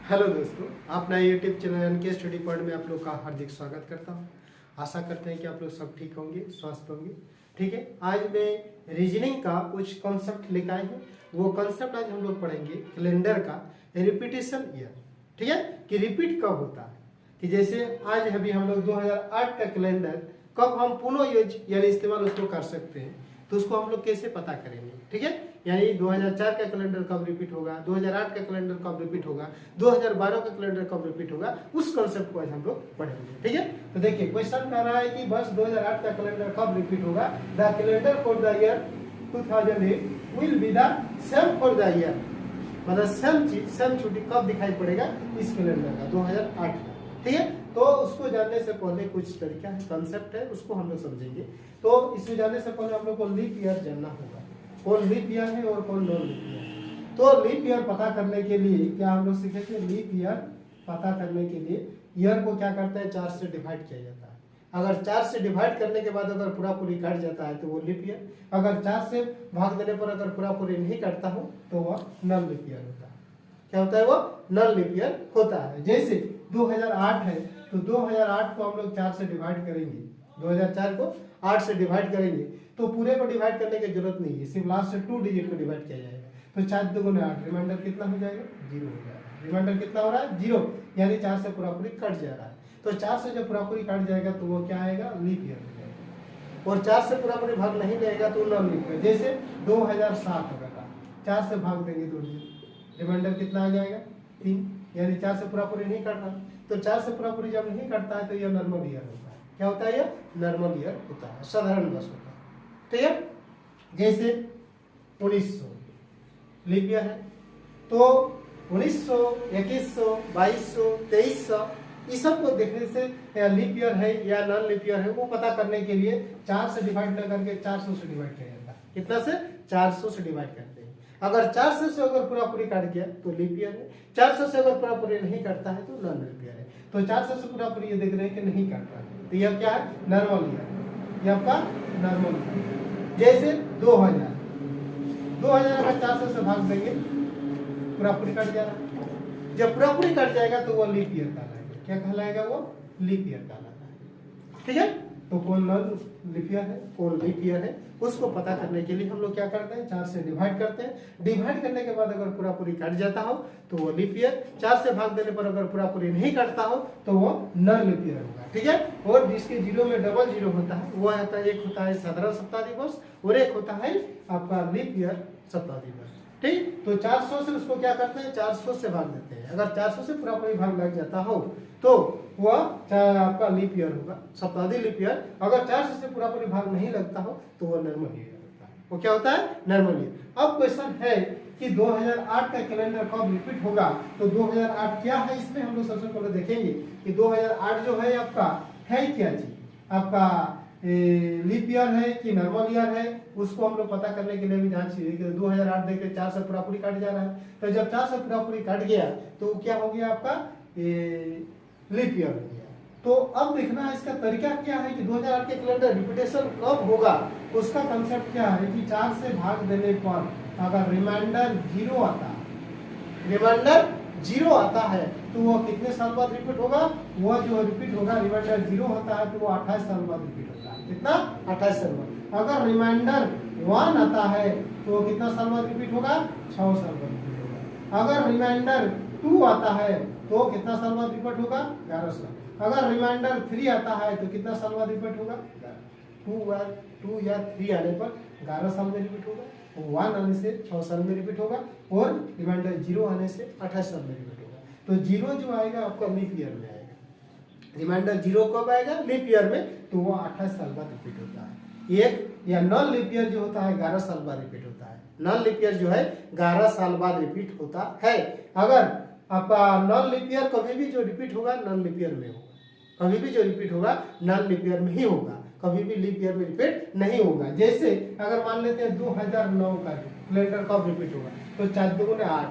Hello दोस्तों, अपना YouTube channel NK study point में आप लोग का हार्दिक स्वागत करता हूं। आशा करते हैं कि आप लोग सब ठीक होंगे, स्वस्थ होंगे। ठीक है, आज मैं रीजनिंग का कुछ कॉन्सेप्ट लेकर आए हैं। वो कॉन्सेप्ट आज हम लोग पढ़ेंगे कैलेंडर का रिपीटेशन ईयर। ठीक है, कि रिपीट कब होता है, कि जैसे आज अभी हम लोग 2008 का कैलेंडर कब हम पुनः यूज यानी इस्तेमाल उसको कर सकते हैं, तो उसको हम लोग कैसे पता करेंगे। ठीक है, यानी 2004 का कैलेंडर कब रिपीट होगा, 2008 का कैलेंडर कब रिपीट होगा, 2012 का कैलेंडर कब रिपीट होगा, उस कॉन्सेप्ट को आज हम लोग पढ़ेंगे। ठीक है, तो देखिए क्वेश्चन कह रहा है कि बस 2008 का कैलेंडर कब रिपीट होगा। The calendar for the year 2008 will be the same for the year, मतलब सेम चीज सेम छुट्टी कब दिखाई पड़ेगा इस कैलेंडर का 2008 का। ठीक है, तो उसको जानने से पहले कुछ तरीका है, कंसेप्ट है, उसको हम लोग समझेंगे। तो इसमें जानने से पहले हम लोग को लीप ईयर जानना होगा, कौन लीप ईयर है और कौन नॉन लीप ईयर। तो लीप ईयर पता करने के लिए क्या हम लोग सीखेंगे, लीप ईयर पता करने के लिए ईयर को क्या करता है, 4 से डिवाइड किया जाता है। अगर 4 से डिवाइड करने के बाद अगर पूरा पूरी कट जाता है तो वो लीप ईयर, अगर 4 से भाग देने पर अगर पूरा पूरी नहीं कटता हो तो वह नॉन लीप ईयर होता है। क्या होता है, वो नॉन लीप ईयर होता है। जैसे 2008 है तो 2008 को हम लोग 4 से डिवाइड करेंगे, 2004 को 8 से डिवाइड करेंगे तो पूरे को डिवाइड करने की जरूरत नहीं है, सिर्फ लास्ट से 2 डिजिट को डिवाइड किया जाएगा। तो 4 दूनी 8, रिमाइंडर कितना हो जाएगा, 0 हो जाएगा। रिमाइंडर कितना हो रहा है, 0, यानी 4 से पूरा पूरी कट जा रहा है। तो 4 से जब पूरा पूरी कट जाएगा तो वो क्या आएगा, लीप ईयर हो जाएगा। और 4 से पूरा पूरी भाग नहीं रहेगा तो नॉन लीप ईयर। जैसे 2007 होगा, 4 से भाग देंगे तो रिमाइंडर कितना आ जाएगा, 3, यानी 4 से पूरा पूरी नहीं कट रहा। तो 4 से पूरा पूरी जब नहीं कटता है तो यह नॉर्मल ईयर होता है। क्या होता है, यह नॉर्मल ईयर होता है, साधारण वर्ष होता है। ठीक है, जैसे 1900 लीप ईयर है तो 1900, 2100, 2200, 2300 इस सब को देखने से या लीप ईयर है या नॉन लीप ईयर है वो पता करने के लिए 4 से डिवाइड न करके 400 से डिवाइड किया जाता है। कितना से, 400 से डिवाइड करते हैं। अगर 400 से अगर पूरा पूरी काट गया तो लीप ईयर है, 400 से अगर पूरा पूरी नहीं काटता है तो नॉन लीप ईयर है। तो 400 से पूरा पूरी ये देख रहे हैं कि नहीं काट रहा है तो यह क्या है, नॉर्मल ईयर, ये आपका नॉर्मल ईयर। जैसे 2000 अगर 400 से भाग देंगे पूरा पूरी कट जा रहा है। जब पूरा पूरी कट जाएगा तो वो लीप ईयर कहलाएगा। क्या कहलाएगा, वो लीप ईयर कहलाता है। ठीक है, तो कौन नॉन लीप ईयर है कौन लीप ईयर है उसको पता करने के लिए हम लोग क्या करते हैं, 4 से डिवाइड करते हैं। डिवाइड करने के बाद अगर पूरा पूरी कट जाता हो तो वो लीप ईयर, 4 से भाग देने पर अगर पूरा पूरी नहीं कटता हो तो वो नॉन लीप ईयर होगा। ठीक है, और जिसके जीरो में डबल जीरो होता है वो आता है, एक होता है साधारण सप्ताह दिवस और एक होता है आपका लीप ईयर सप्ताह दिवस। ठीक, तो 400 से उसको क्या करते हैं, 400 से भाग देते हैं। अगर 400 से पूरा पूरी भाग लग जाता हो तो वह आपका लीप ईयर होगा, सप्ताही लीप ईयर। अगर 400 से पूरा पूरी भाग नहीं लगता हो तो वह नॉर्मल ईयर होता है। वो क्या होता है, नॉर्मल ईयर। अब क्वेश्चन है कि 2008 का कैलेंडर कब रिपीट होगा। तो 2008 क्या है, इसमें हम लोग सबसे पहले देखेंगे कि 2008 जो है आपका है क्या चीज, आपका लीप ईयर है कि नॉर्मल ईयर है, उसको हम लोग पता करने के लिए भी ध्यान चाहिए कि 2008 देखिए 4 से पूरा पूरी काट जा रहा है। तो जब 4 से पूरा पूरी काट गया तो क्या हो गया, आपका लीप ईयर हो गया। तो अब देखना है इसका तरीका क्या है कि 2008 के कैलेंडर रिपीटेशन कब होगा। उसका कंसेप्ट क्या है कि 4 से भाग देने पर अगर रिमाइंडर 0 आता है, रिमाइंडर 0 आता है तो वो कितने साल बाद रिपीट होगा, वो जो रिपीट होगा रिमाइंडर 0 होता है तो वो 28 साल बाद रिपीट होता है। कितना, 28 साल बाद। अगर रिमाइंडर 1 आता है तो वो कितना साल बाद रिपीट होगा, 6 साल बाद रिपीट होगा। अगर रिमाइंडर 2 आता है तो कितना साल बाद रिपीट होगा, 11 साल। अगर रिमाइंडर 3 आता है तो कितना साल बाद रिपीट होगा, 2 या 3 आने पर 11 साल में रिपीट होगा। 1 आने से 6 साल में रिपीट होगा और रिमाइंडर 0 आने से 28 साल में रिपीट होगा। तो 0 जो आएगा आपका लीप ईयर में आएगा। रिमाइंडर 0 कब आएगा, लीप ईयर में, तो वो 28 साल बाद रिपीट होता है। एक या नॉन लीप ईयर जो होता है 11 साल बाद रिपीट होता है। नॉन लीप ईयर जो है 11 साल बाद रिपीट होता है। अगर आपका नॉन लीप ईयर कभी भी जो रिपीट होगा नॉन लीप ईयर में होगा, कभी भी जो रिपीट होगा नॉन लीप ईयर में ही होगा, कभी भी लीप ईयर में रिपीट नहीं होगा। जैसे अगर मान लेते हैं 2009 का कैलेंडर कब रिपीट होगा, तो 4 दूनी 8,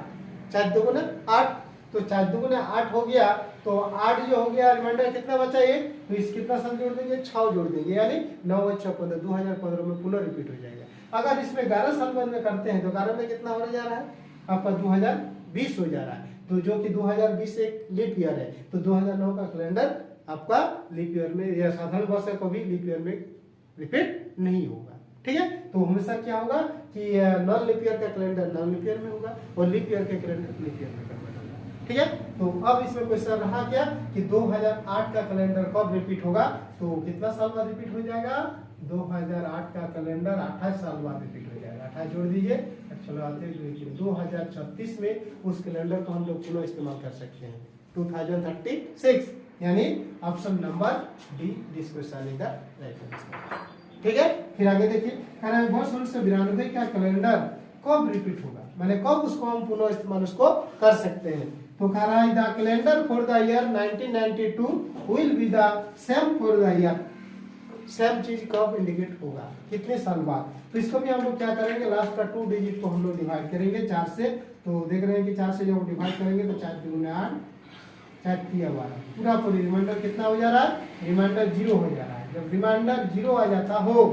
4 दूनी 8, तो 4 दूनी 8 हो गया तो 8 जो हो गया, रिमाइंडर कितना बचा, एक, तो इस कितना साल जोड़ देंगे, 6 जोड़ देंगे, यानी 9 और 6 15, 2015 में पुनः रिपीट हो जाएगा। अगर इसमें 11 साल बाद में करते हैं तो 11 में कितना होने जा रहा है आपका, 2020 हो जा रहा है। तो जो कि 2020 एक लीप ईयर है, तो 2009 का कैलेंडर आपका लीप ईयर में या साधारण वर्ष है कभी लीप ईयर में रिपीट नहीं होगा। ठीक है, तो हमेशा क्या होगा कि नॉन लीप ईयर का कैलेंडर नॉन लीप ईयर में होगा और लीप ईयर का कैलेंडर लीप ईयर में कन्वर्ट होगा। ठीक है, तो अब इसमें क्वेश्चन रहा क्या कि 2008 का कैलेंडर कब रिपीट होगा, तो कितना साल बाद रिपीट हो जाएगा, 2008 का कैलेंडर 28 साल बाद रिपीट हो जाएगा। 28 जोड़ दीजिए, चलो आते हैं 2036 में उस कैलेंडर को हम लोग पुनः इस्तेमाल कर सकते हैं, 2036, यानी option number D this question is the right answer. ठीक है, फिर आगे देखिए, कह रहा है वर्ष 1992 का कैलेंडर कब रिपीट होगा, माने कब उसको हम पुनः इस्तेमाल उसको कर सकते हैं। तो कह रहा है the calendar for the year 1992 will be the same for the year, same चीज कब इंडिकेट होगा, कितने साल बाद। तो इसको भी हम लोग क्या करेंगे, लास्ट का 2 डिजिट को हम लोग डिवाइड करेंगे 4 से। तो देख रहे हैं कि 4 से जब डिवाइड करेंगे तो 4 दूनी 8, 4 3 12, पूरा पूरी रिमाइंडर कितना हो जा रहा है, रिमाइंडर 0 हो जा रहा है। जब रिमाइंडर 0 आ जाता हो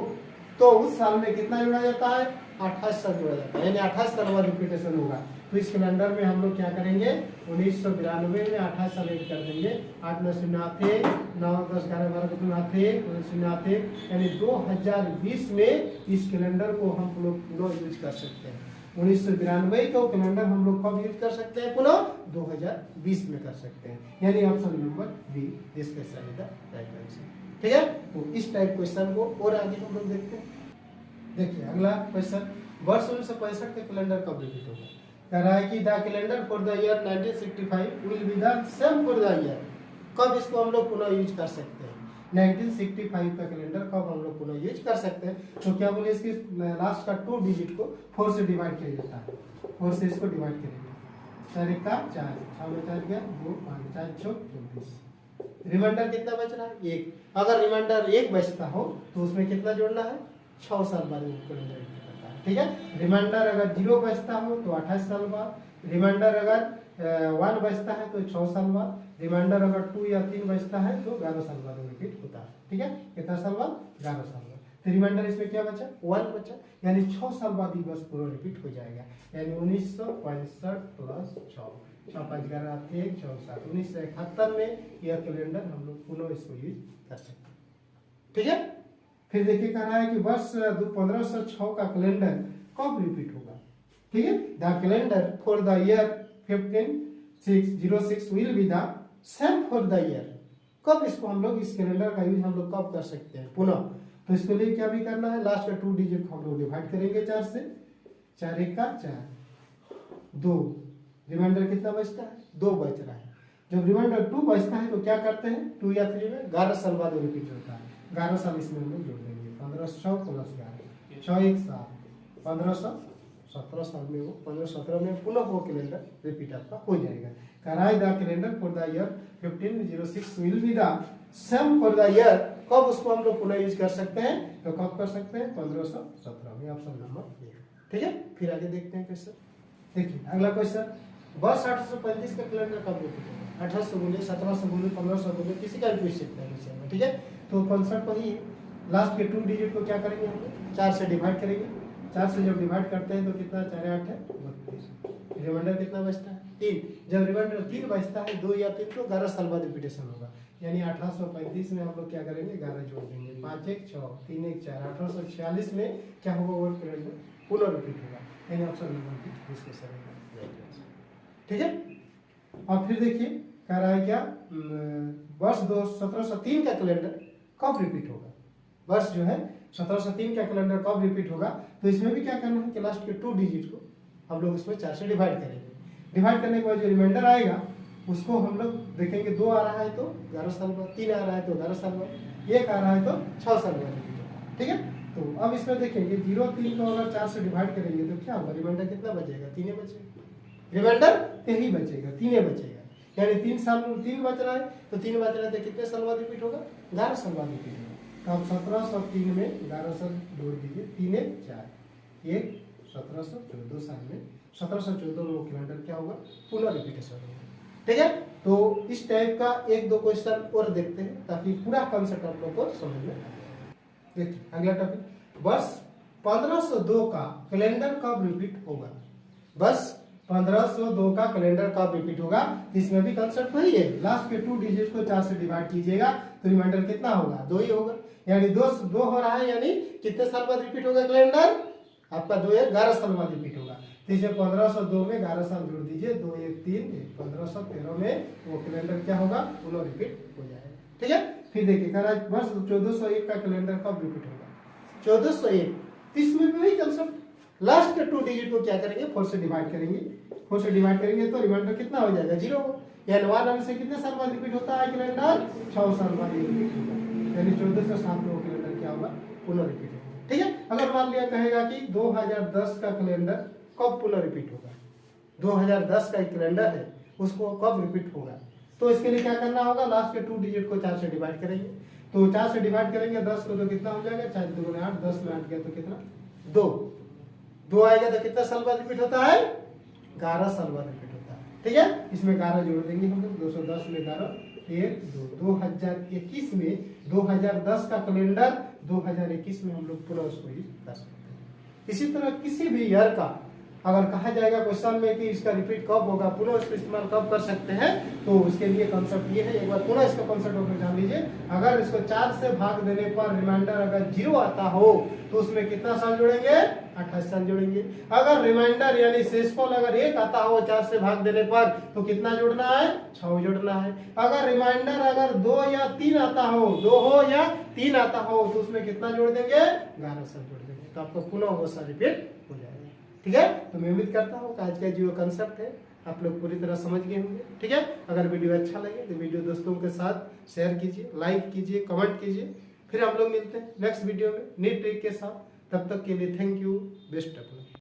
तो उस साल में कितना जोड़ा जाता है, 28 साल जोड़ा जाता है, यानी 28 साल बाद रिपीटेशन होगा। तो इस कैलेंडर में हम लोग क्या करेंगे, 1992 में 28 साल ऐड कर देंगे, 8 9 0 थे, 9 10 11 12 2 थे, 0 थे, यानी 2020 में इस कैलेंडर को हम लोग पुनः यूज कर सकते हैं। 1992 को कैलेंडर हम लोग कब यूज कर सकते हैं, पुनः 2020 में कर सकते हैं, यानी option number B this question is the right answer. ठीक है, तो इस टाइप क्वेश्चन को और आगे हम लोग देखते हैं। देखिए अगला क्वेश्चन, वर्ष 1965 का कैलेंडर कब रिपीट होगा। कह रहा है कि the calendar for the year 1965 will be the same for the year, कब इसको हम लोग पुनः यूज कर सकते हैं, 1965 का कैलेंडर कब हम लोग पुनः यूज कर सकते हैं। तो क्या बोले, इसकी लास्ट का 2 डिजिट को 4 से डिवाइड किया जाता है, 4 से इसको डिवाइड करेंगे, 4 1 का 4, 6 में 4 गया 2 5 4 6 24, रिमाइंडर कितना बच रहा है, 1। अगर रिमाइंडर 1 बचता हो तो उसमें कितना जोड़ना है, 6 साल बाद कैलेंडर रिपीट होता है। ठीक है, रिमाइंडर अगर 0 बचता हो तो 28 साल बाद, रिमाइंडर अगर 1 बचता है तो 6 साल बाद, रिमाइंडर अगर 2 या 3 बचता है तो 11 साल बाद रिपीट होता है। ठीक है, कितना साल बाद, 11 साल बाद। तो रिमाइंडर इसमें क्या बचा, 1 बचा, यानी 6 साल बाद ही बस पूरा रिपीट हो जाएगा, यानी 1965 प्लस 6, 6 5 11 1 6 7, 1971 में यह कैलेंडर हम लोग पुनः इसको यूज कर सकते हैं। ठीक है, फिर देखिए कह रहा है कि वर्ष 1506 का कैलेंडर कब रिपीट होगा। ठीक है, the calendar for the year 1506 will be the same for the year, कब इसको हम लोग इस कैलेंडर का यूज हम लोग कब कर सकते हैं पुनः। तो इसके लिए क्या भी करना है, लास्ट का 2 डिजिट को हम लोग डिवाइड करेंगे 4 से, 4 1 का 4 2, रिमाइंडर कितना बचता है, 2 बच रहा है। जब रिमाइंडर 2 बचता है तो क्या करते हैं, 2 या 3 में 11 साल बाद रिपीट होता है, 11 साल इसमें हम लोग जोड़ देंगे, 1500 प्लस 11 6 1 7, 1500 17 साल में वो 1517 में पुनः वो कैलेंडर रिपीट आपका हो जाएगा। कराई the calendar for the year 1506 will be the same for the year, कब उसको हम लोग पुनः यूज कर सकते हैं, तो कब कर सकते हैं, 1517 में, ऑप्शन नंबर ए। ठीक है, फिर आगे देखते हैं क्वेश्चन। देखिए अगला क्वेश्चन, वर्ष 1835 का कैलेंडर कब रिपीट होगा, 1800 बोले, 1700 बोले, 1500 बोले, किसी का भी पूछ सकते हैं क्वेश्चन में। ठीक है, तो कॉन्सेप्ट वही, लास्ट के 2 डिजिट को क्या करेंगे हम लोग, 4 से डिवाइड करेंगे, 4 से जब डिवाइड करते हैं तो कितना, 4 8 है 32, रिमाइंडर कितना बचता है, 3। जब रिमाइंडर 3 बचता है, 2 या 3 तो 11 साल बाद रिपीटेशन होगा, यानी 1835 में हम लोग क्या करेंगे, 11 जोड़ देंगे, 5 1 6 3 1 4, 1846 में क्या होगा, वो कैलेंडर पुनः रिपीट होगा, यानी ऑप्शन नंबर बी इसको सही है। ठीक है, और फिर देखिए कह रहा है क्या, वर्ष 1703 का कैलेंडर कब रिपीट होगा, वर्ष जो है 1703 का कैलेंडर कब रिपीट होगा। तो इसमें भी क्या करना है कि लास्ट के 2 डिजिट को हम लोग इसमें 4 से डिवाइड करेंगे, डिवाइड करने के बाद जो रिमाइंडर आएगा उसको हम लोग देखेंगे, 2 आ रहा है तो 11 साल बाद, 3 आ रहा है तो 11 साल बाद, 1 आ रहा है तो 6 साल बाद रिपीट होगा। ठीक है, तो अब इसमें देखेंगे 0 3 को अगर 4 से डिवाइड करेंगे तो क्या होगा, रिमाइंडर कितना बचेगा, 3 बचेगा, रिमाइंडर 3 ही बचेगा, 3 बचेगा, यानी 3 साल में 3 बच रहा है, तो 3 बच रहा है तो कितने साल बाद रिपीट होगा, 11 साल बाद रिपीट होगा। तो अब 1703 में 11 साल जोड़ दीजिए, 3 1 4 1 1714 साल में 1714 में वो कैलेंडर क्या होगा, पुनः रिपीटेशन होगा। ठीक है, तो इस टाइप का 1-2 क्वेश्चन और देखते हैं ताकि पूरा कॉन्सेप्ट आप लोग को समझ में आए। देखिए अगला टॉपिक, वर्ष 1502 का कैलेंडर कब रिपीट होगा, बस 1502 का कैलेंडर कब रिपीट होगा। इसमें भी कंसेप्ट वही है, लास्ट के 2 डिजिट को 4 से डिवाइड कीजिएगा तो रिमाइंडर कितना होगा, 2 ही होगा। यानी 2 हो रहा है, यानी कितने साल बाद रिपीट होगा कैलेंडर आपका, 2 या 11 साल बाद रिपीट होगा। तो इसे 1502 में 11 साल जोड़ दीजिए, 2 1 3 1513 में वो कैलेंडर क्या होगा, पुनः रिपीट हो जाएगा। ठीक है, फिर देखिए वर्ष 1401 का कैलेंडर कब रिपीट होगा, 1401। इसमें भी वही कंसेप्ट, लास्ट के 2 डिजिट को क्या करेंगे, 4 से डिवाइड करेंगे। 4 से डिवाइड करेंगे तो रिमाइंडर कितना हो जाएगा, 0 हो। यानी 1 आने से कितने साल बाद रिपीट होता है कैलेंडर, 6 साल बाद रिपीट होगा। यानी 1407 में वो कैलेंडर क्या होगा, पुनः रिपीट होगा। ठीक है, अगर मान लिया कहेगा कि 2010 का कैलेंडर कब पुनः रिपीट होगा, 2010 का एक कैलेंडर है उसको कब रिपीट होगा, तो इसके लिए क्या करना होगा, लास्ट के 2 डिजिट को 4 से डिवाइड करेंगे। तो 4 से डिवाइड करेंगे 10 को तो कितना हो जाएगा, 4 2 8, 10 में 8 गया तो कितना, 2 आएगा तो कितना साल बाद रिपीट होता है, 11 साल बाद रिपीट होता है। ठीक है, इसमें 11 जोड़ देंगे हम लोग, 210 में 11 1 2, 2021 में 2010 का कैलेंडर 2021 में हम लोग पुनः उसको यूज कर सकते हैं। इसी तरह किसी भी ईयर का अगर कहा जाएगा क्वेश्चन में कि इसका रिपीट कब होगा, पुनः इसको इस्तेमाल कब कर सकते हैं, तो उसके लिए कंसेप्ट ये है, एक बार पुनः इसका कंसेप्ट होकर जान लीजिए। अगर इसको 4 से भाग देने पर रिमाइंडर अगर 0 आता हो तो उसमें कितना साल जोड़ेंगे, 28 साल जोड़ेंगे। अगर रिमाइंडर यानी शेषफल अगर 1 आता हो 4 से भाग देने पर तो कितना जोड़ना है, 6 जोड़ना है। अगर रिमाइंडर अगर 2 या 3 आता हो, 2 हो या 3 आता हो तो उसमें कितना जोड़ देंगे, 11 साल जोड़ देंगे, तो आपको पुनः वो साल रिपीट हो जाएगा। ठीक है, तो मैं उम्मीद करता हूँ कि आज का जो कंसेप्ट है आप लोग पूरी तरह समझ गए होंगे। ठीक है, अगर वीडियो अच्छा लगे तो वीडियो दोस्तों के साथ शेयर कीजिए, लाइक कीजिए, कमेंट कीजिए। फिर हम लोग मिलते हैं नेक्स्ट वीडियो में न्यू ट्रिक के साथ। तब तक के लिए thank you, best of luck.